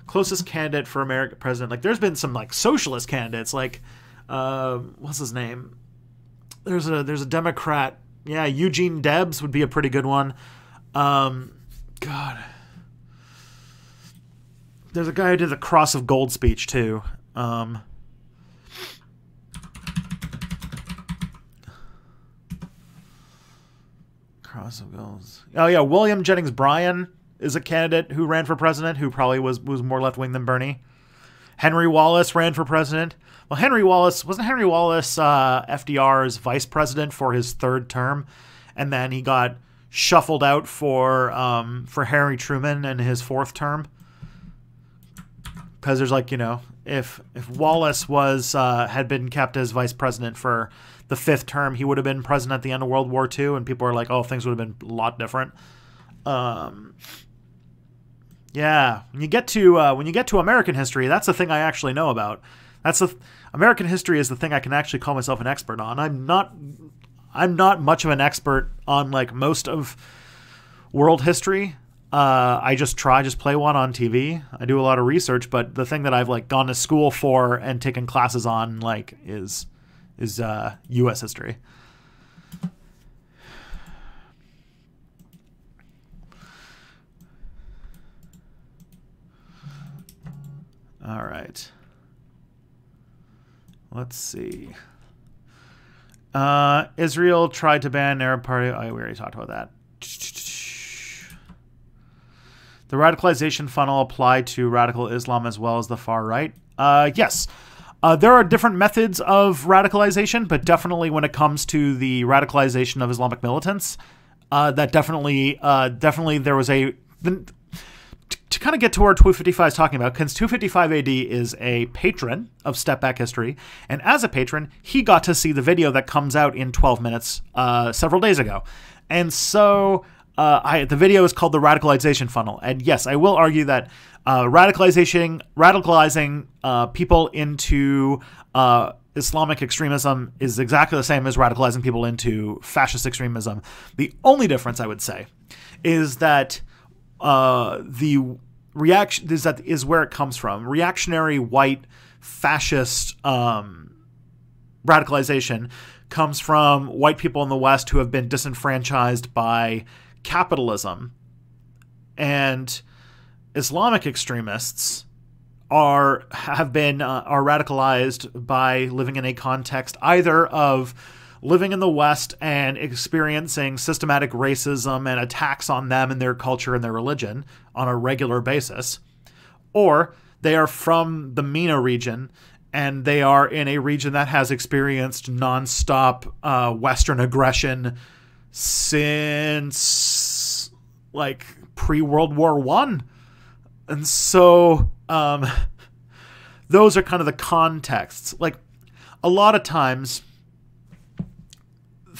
closest candidate for American president, like there's been some like socialist candidates, like what's his name? There's a Democrat. Yeah, Eugene Debs would be a pretty good one. God. There's a guy who did the Cross of Gold speech, too. Cross of Gold. Oh, yeah, William Jennings Bryan is a candidate who ran for president, who probably was more left-wing than Bernie. Henry Wallace ran for president. Well, wasn't Henry Wallace FDR's vice president for his 3rd term? And then he got shuffled out for Harry Truman in his 4th term, because there's if Wallace had been kept as vice president for the 5th term, he would have been president at the end of World War II, and people are like, oh, things would have been a lot different. Yeah, when you get to American history, that's the thing I actually know about. American history is the thing I can actually call myself an expert on. I'm not much of an expert on like most of world history. I just play one on TV. I do a lot of research, but the thing that I've like gone to school for and taken classes on like is U.S. history. All right. Let's see. Israel tried to ban Arab Party. Oh, we already talked about that. The radicalization funnel applied to radical Islam as well as the far right. Yes. There are different methods of radicalization, but definitely when it comes to the radicalization of Islamic militants, that definitely there was to kind of get to where 255 is talking about, because 255 AD is a patron of Step Back History, and as a patron, he got to see the video that comes out in 12 minutes several days ago. And so the video is called The Radicalization Funnel. And yes, I will argue that radicalizing people into Islamic extremism is exactly the same as radicalizing people into fascist extremism. The only difference, I would say, is that the reaction is where it comes from. Reactionary white fascist radicalization comes from white people in the West who have been disenfranchised by capitalism, and Islamic extremists are radicalized by living in a context either of living in the West and experiencing systematic racism and attacks on them and their culture and their religion on a regular basis, or they are from the MENA region and they are in a region that has experienced nonstop Western aggression since like pre-World War I. And so those are kind of the contexts. Like a lot of times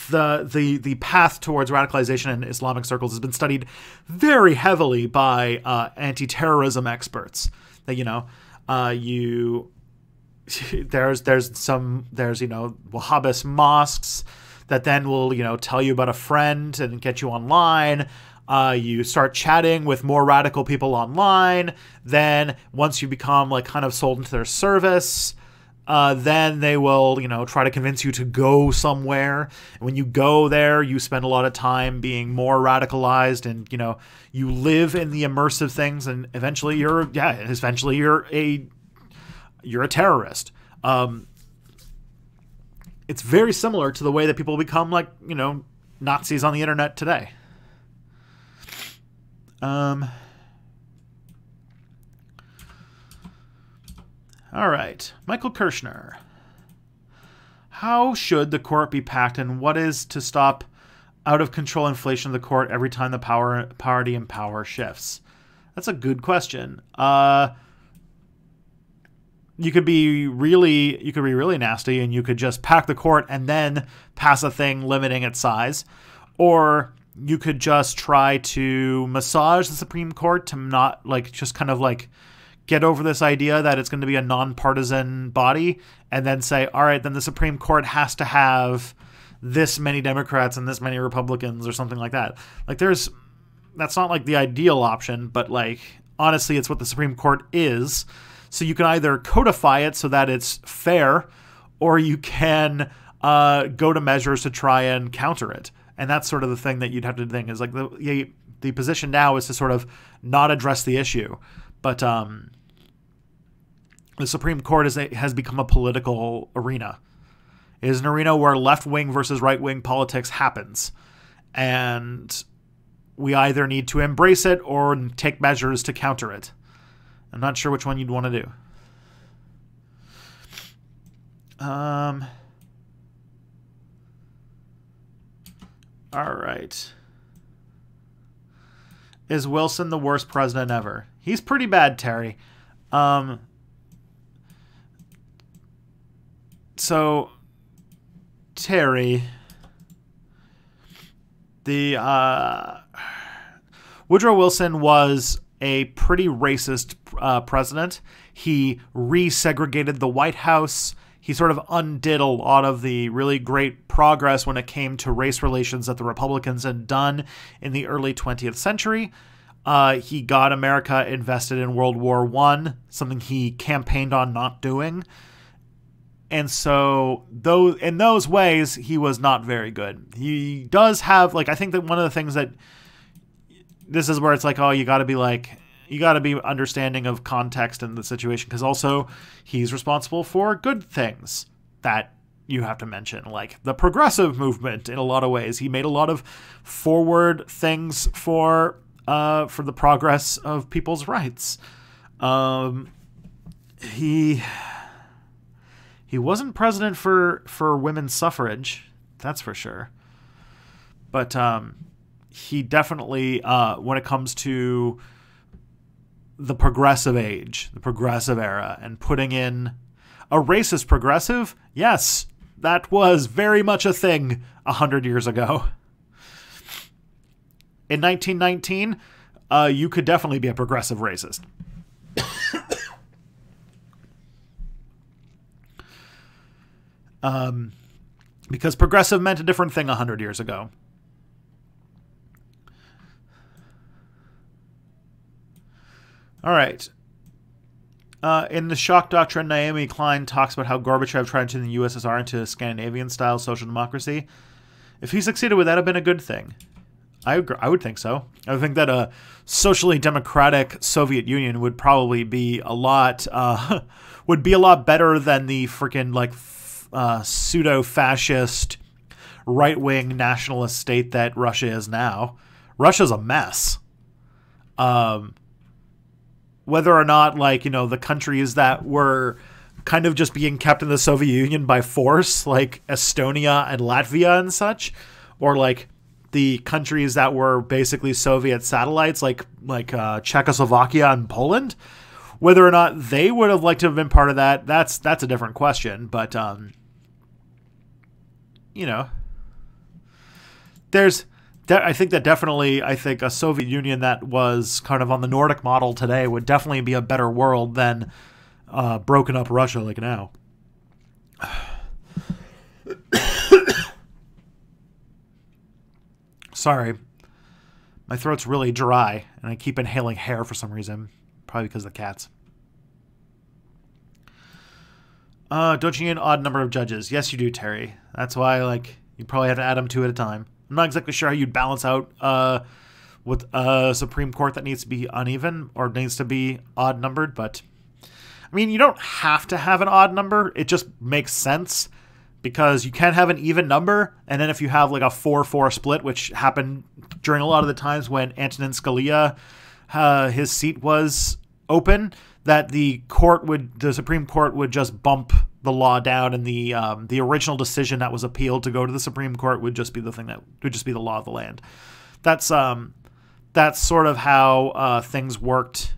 the path towards radicalization in Islamic circles has been studied very heavily by anti-terrorism experts. That there's Wahhabist mosques that then will tell you about a friend and get you online. You start chatting with more radical people online. Then once you become like kind of sold into their service, then they will, try to convince you to go somewhere. And when you go there, you spend a lot of time being more radicalized, and you live in the immersive things, and eventually you're you're a terrorist. It's very similar to the way that people become, like, you know, Nazis on the internet today. All right. Michael Kirshner. How should the court be packed, and what is to stop out-of-control inflation of the court every time the party in power shifts? That's a good question. You could be really nasty, and you could just pack the court and then pass a thing limiting its size. Or you could just try to massage the Supreme Court to not, like, just kind of like get over this idea that it's going to be a nonpartisan body, and then say, all right, then the Supreme Court has to have this many Democrats and this many Republicans or something like that. Like, that's not like the ideal option, but like, honestly, it's what the Supreme Court is. So you can either codify it so that it's fair, or you can go to measures to try and counter it. And that's sort of the thing that you'd have to think is like the position now is to sort of not address the issue. But the Supreme Court has become a political arena. It is an arena where left-wing versus right-wing politics happens. And we either need to embrace it or take measures to counter it. I'm not sure which one you'd want to do. All right. Is Wilson the worst president ever? He's pretty bad, Terry. So, Terry, Woodrow Wilson was a pretty racist president. He resegregated the White House. He sort of undid a lot of the really great progress when it came to race relations that the Republicans had done in the early 20th century. He got America invested in World War I, something he campaigned on not doing. And so, in those ways, he was not very good. He does have, like, I think that one of the things that, this is where it's like, oh, you got to be understanding of context and the situation, because also he's responsible for good things that you have to mention, like the progressive movement in a lot of ways. He made a lot of forward things for the progress of people's rights. He wasn't president for women's suffrage, that's for sure. But he definitely, when it comes to the progressive age, the progressive era, and putting in a racist progressive, yes, that was very much a thing 100 years ago. In 1919, you could definitely be a progressive racist. Because progressive meant a different thing 100 years ago. All right. In the Shock Doctrine, Naomi Klein talks about how Gorbachev tried to turn the USSR into Scandinavian-style social democracy. If he succeeded, would that have been a good thing? I would think so. I would think that a socially democratic Soviet Union would probably be a lot better than the freaking like pseudo-fascist right-wing nationalist state that Russia is now. Russia's a mess. Whether or not, like, you know, the countries that were kind of just being kept in the Soviet Union by force, like Estonia and Latvia and such, or like the countries that were basically Soviet satellites, like Czechoslovakia and Poland, whether or not they would have liked to have been part of that, that's a different question. But you know, I think a Soviet Union that was kind of on the Nordic model today would definitely be a better world than broken up Russia like now. Sorry. My throat's really dry, and I keep inhaling hair for some reason. Probably because of the cats. Don't you need an odd number of judges? Yes, you do, Terry. That's why, like, you probably have to add them 2 at a time. I'm not exactly sure how you'd balance out with a Supreme Court that needs to be uneven or needs to be odd-numbered, but I mean, you don't have to have an odd number. It just makes sense because you can have an even number. And then if you have like a 4-4 split, which happened during a lot of the times when Antonin Scalia, his seat was open, that the Supreme Court would just bump the law down, and the original decision that was appealed to go to the Supreme Court would just be the thing that would just be the law of the land. That's sort of how things worked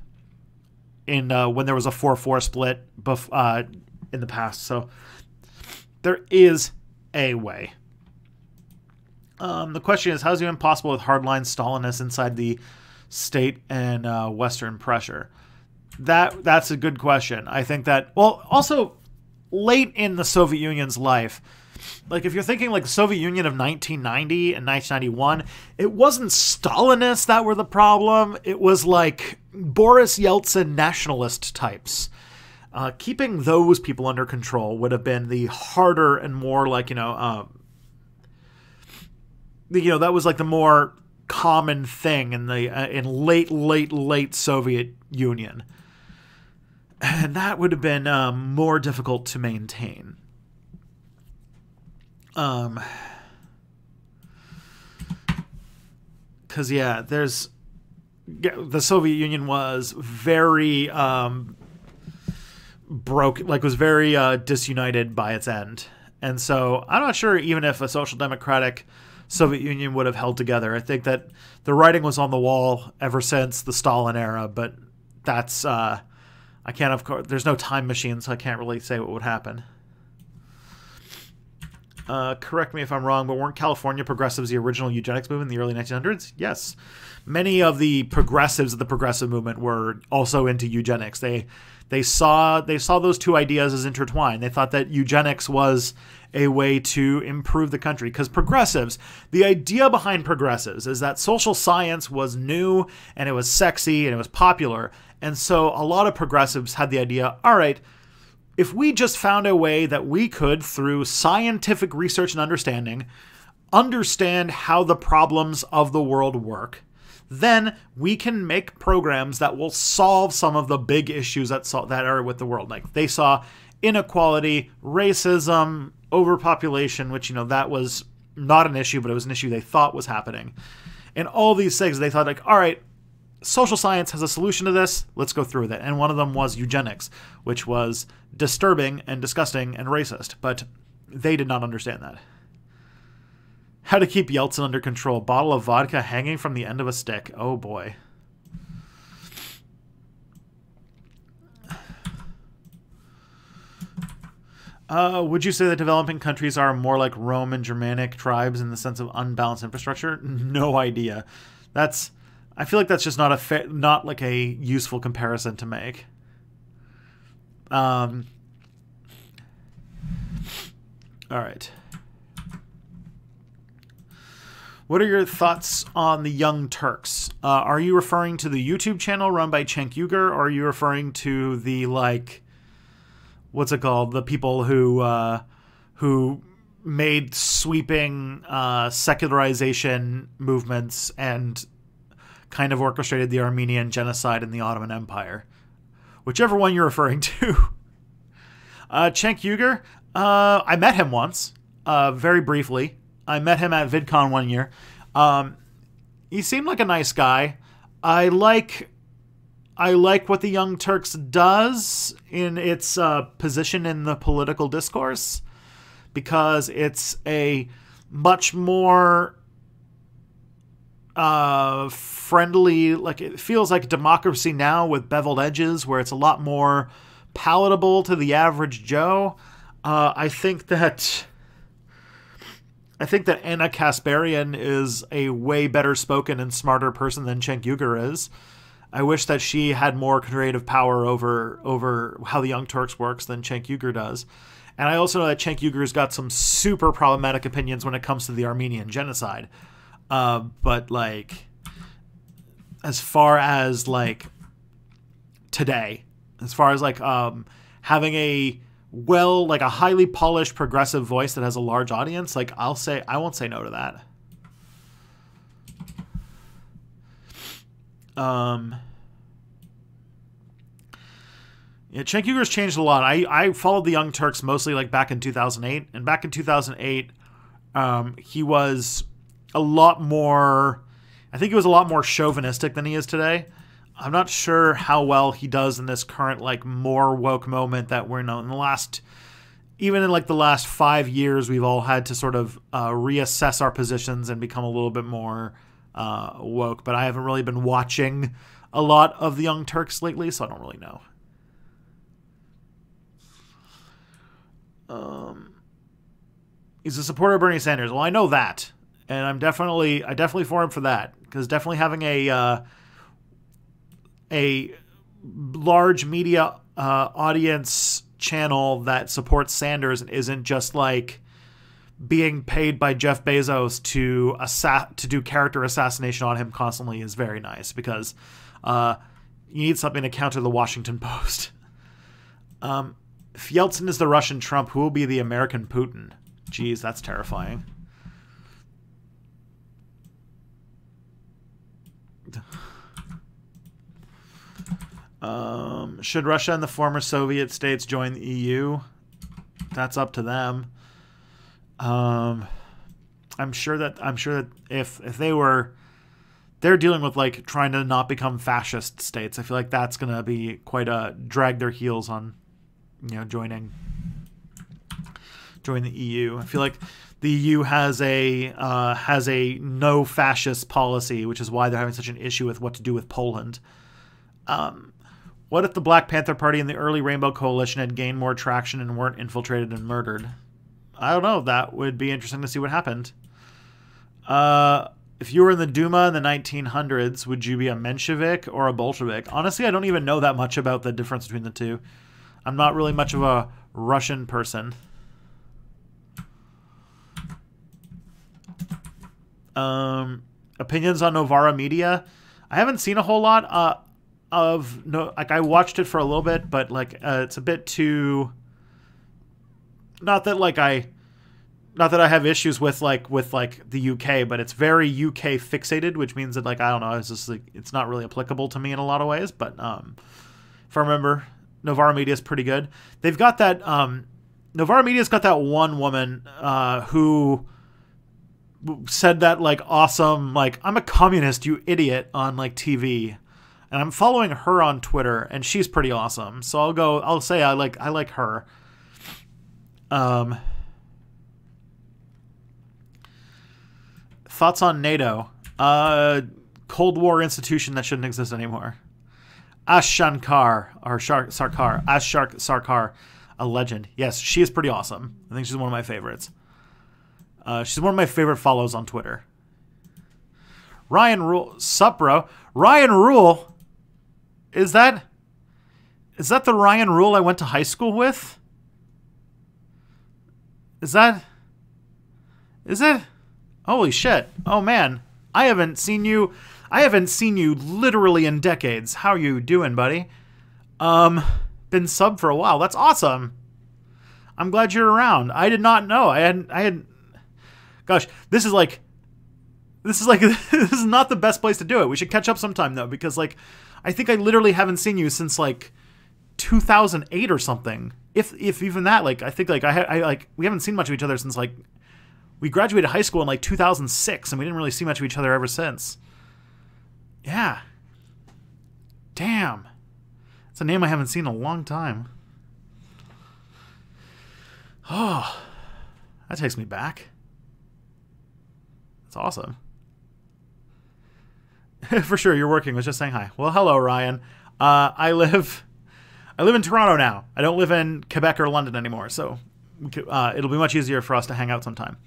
in when there was a 4-4 split in the past. So there is a way. The question is, how is it even possible with hardline Stalinists inside the state and Western pressure? That's a good question. I think that, well, also late in the Soviet Union's life, like if you're thinking like the Soviet Union of 1990 and 1991, it wasn't Stalinists that were the problem. It was like Boris Yeltsin nationalist types. Keeping those people under control would have been the harder and more like, that was like the more common thing in the in late Soviet Union. And that would have been more difficult to maintain. Because, the Soviet Union was very was very disunited by its end. And so I'm not sure even if a social democratic Soviet Union would have held together. I think that the writing was on the wall ever since the Stalin era, but that's... I can't, of course, there's no time machine, so I can't really say what would happen. Correct me if I'm wrong, but weren't California progressives the original eugenics movement in the early 1900s? Yes. Many of the progressives of the progressive movement were also into eugenics. They saw those two ideas as intertwined. They thought that eugenics was a way to improve the country. Because progressives, the idea behind progressives is that social science was new and it was sexy and it was popular. And so a lot of progressives had the idea, all right, if we just found a way that we could, through scientific research and understand how the problems of the world work, then we can make programs that will solve some of the big issues that are with the world. Like they saw inequality, racism, overpopulation, which, that was not an issue, but it was an issue they thought was happening. And all these things, they thought like, all right, social science has a solution to this. Let's go through with it. And one of them was eugenics, which was disturbing and disgusting and racist. But they did not understand that. How to keep Yeltsin under control. Bottle of vodka hanging from the end of a stick. Oh, boy. Would you say that developing countries are more like Rome and Germanic tribes in the sense of unbalanced infrastructure? No idea. I feel like that's just not like a useful comparison to make. All right. What are your thoughts on the Young Turks? Are you referring to the YouTube channel run by Cenk Uygur, or are you referring to the, like, what's it called? The people who made sweeping secularization movements and kind of orchestrated the Armenian genocide in the Ottoman Empire? Whichever one you're referring to. Cenk Uygur, I met him once, very briefly. I met him at VidCon one year. He seemed like a nice guy. I like what the Young Turks does in its position in the political discourse, because it's a much more friendly, like it feels like Democracy Now! With beveled edges, where it's a lot more palatable to the average Joe. I think that Anna Kasparian is a way better spoken and smarter person than Cenk Uygur is. I wish that she had more creative power over how the Young Turks works than Cenk Uygur does. And I also know that Cenk Uygur's got some super problematic opinions when it comes to the Armenian genocide. But like, as far as like today, as far as like having a highly polished progressive voice that has a large audience, like I won't say no to that. Yeah, Cenk Uyghur's changed a lot. I followed the Young Turks mostly like back in 2008, and back in 2008, he was a lot more. I think he was a lot more chauvinistic than he is today. I'm not sure how well he does in this current like more woke moment that we're in the last. Even in like the last 5 years, we've all had to sort of reassess our positions and become a little bit more woke. But I haven't really been watching a lot of the Young Turks lately, so I don't really know. He's a supporter of Bernie Sanders. Well, I know that, and I definitely for him for that, because definitely having a large media audience channel that supports Sanders and isn't just like being paid by Jeff Bezos to do character assassination on him constantly is very nice, because you need something to counter the Washington Post. If Yeltsin is the Russian Trump, who will be the American Putin? Jeez, that's terrifying. Should Russia and the former Soviet states join the EU? That's up to them. I'm sure that if they're dealing with like trying to not become fascist states, I feel like that's gonna be quite a drag their heels on, joining the EU. I feel like the EU has a no fascist policy, which is why they're having such an issue with what to do with Poland. What if the Black Panther Party and the early Rainbow Coalition had gained more traction and weren't infiltrated and murdered? I don't know. That would be interesting to see what happened. If you were in the Duma in the 1900s, would you be a Menshevik or a Bolshevik? Honestly, I don't even know that much about the difference between the two. I'm not really much of a Russian person. Opinions on Novara Media? I haven't seen a whole lot I watched it for a little bit, but like it's a bit too. Not that I have issues with the UK, but it's very UK fixated, which means that I don't know, it's just like it's not really applicable to me in a lot of ways. But if I remember, Novara Media is pretty good. They've got that Novara Media's got that one woman who said that awesome I'm a communist, you idiot, on TV. And I'm following her on Twitter, and she's pretty awesome. So I'll say I like her. Thoughts on NATO? Cold War institution that shouldn't exist anymore. Ash Sarkar, a legend. Yes, she is pretty awesome. I think she's one of my favorites. She's one of my favorite follows on Twitter. Ryan Rule, sup, bro? Ryan Rule. Is that the Ryan Rule I went to high school with? Is it? Holy shit. Oh man. I haven't seen you literally in decades. How you doing, buddy? Been sub for a while. That's awesome. I'm glad you're around. I did not know. I had gosh, this is this is not the best place to do it. We should catch up sometime though, because I think I literally haven't seen you since 2008 or something. If even that, I think we haven't seen much of each other since we graduated high school in 2006, and we didn't really see much of each other ever since. Yeah. Damn. It's a name I haven't seen in a long time. Oh, that takes me back. That's awesome. For sure, you're working. Was just saying hi. Well, hello, Ryan. I live in Toronto now. I don't live in Quebec or London anymore, so it'll be much easier for us to hang out sometime.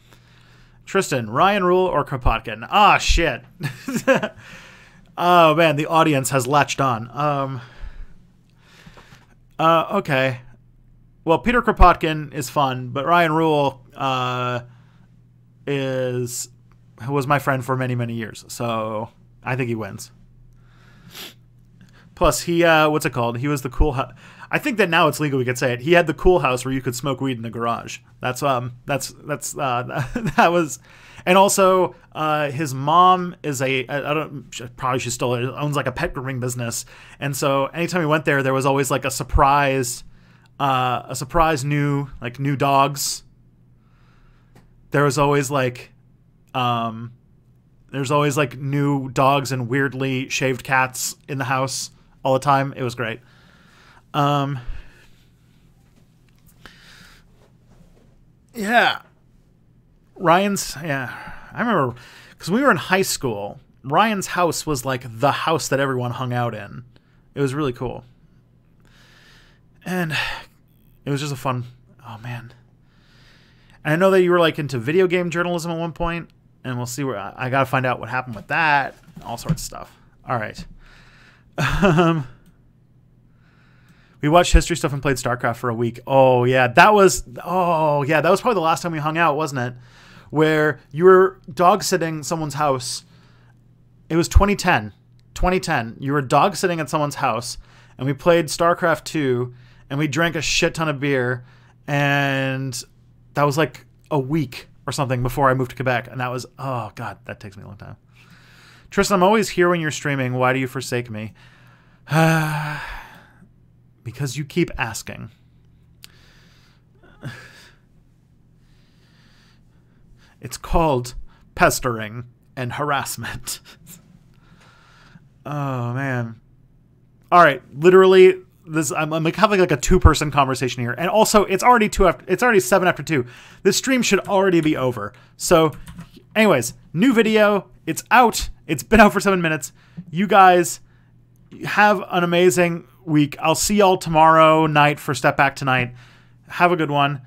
Tristan, Ryan Rule or Kropotkin? Ah, shit. Oh man, the audience has latched on. Okay. Well, Peter Kropotkin is fun, but Ryan Rule was my friend for many, many years, so I think he wins. Plus, he what's it called? He was the cool. I think that now it's legal. We could say it. He had the cool house where you could smoke weed in the garage. That was, and also his mom is probably she still owns like a pet grooming business, and so anytime we went there, there was always like a surprise new dogs. There was always like there's always like new dogs and weirdly shaved cats in the house all the time. It was great. Yeah. I remember because we were in high school, Ryan's house was like the house that everyone hung out in. It was really cool. And it was just a fun, oh man. And I know that you were like into video game journalism at one point, and we'll see where I got to find out what happened with that, all sorts of stuff. All right. We watched history stuff and played StarCraft for a week. Oh yeah, that was probably the last time we hung out, wasn't it? Where you were dog sitting someone's house. It was 2010. 2010. You were dog sitting at someone's house, and we played StarCraft 2, and we drank a shit ton of beer, and that was like a week or something before I moved to Quebec, and that was, oh god, that takes me a long time. Tristan, I'm always here when you're streaming. Why do you forsake me? Because you keep asking. It's called pestering and harassment. Oh man. All right, literally this I'm like having like a two-person conversation here. And also it's already 7 after 2. This stream should already be over. So anyways, new video, it's out. It's been out for 7 minutes. You guys have an amazing week. I'll see y'all tomorrow night for Step Back Tonight. Have a good one.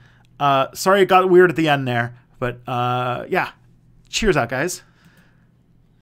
Sorry it got weird at the end there, but yeah. Cheers out, guys.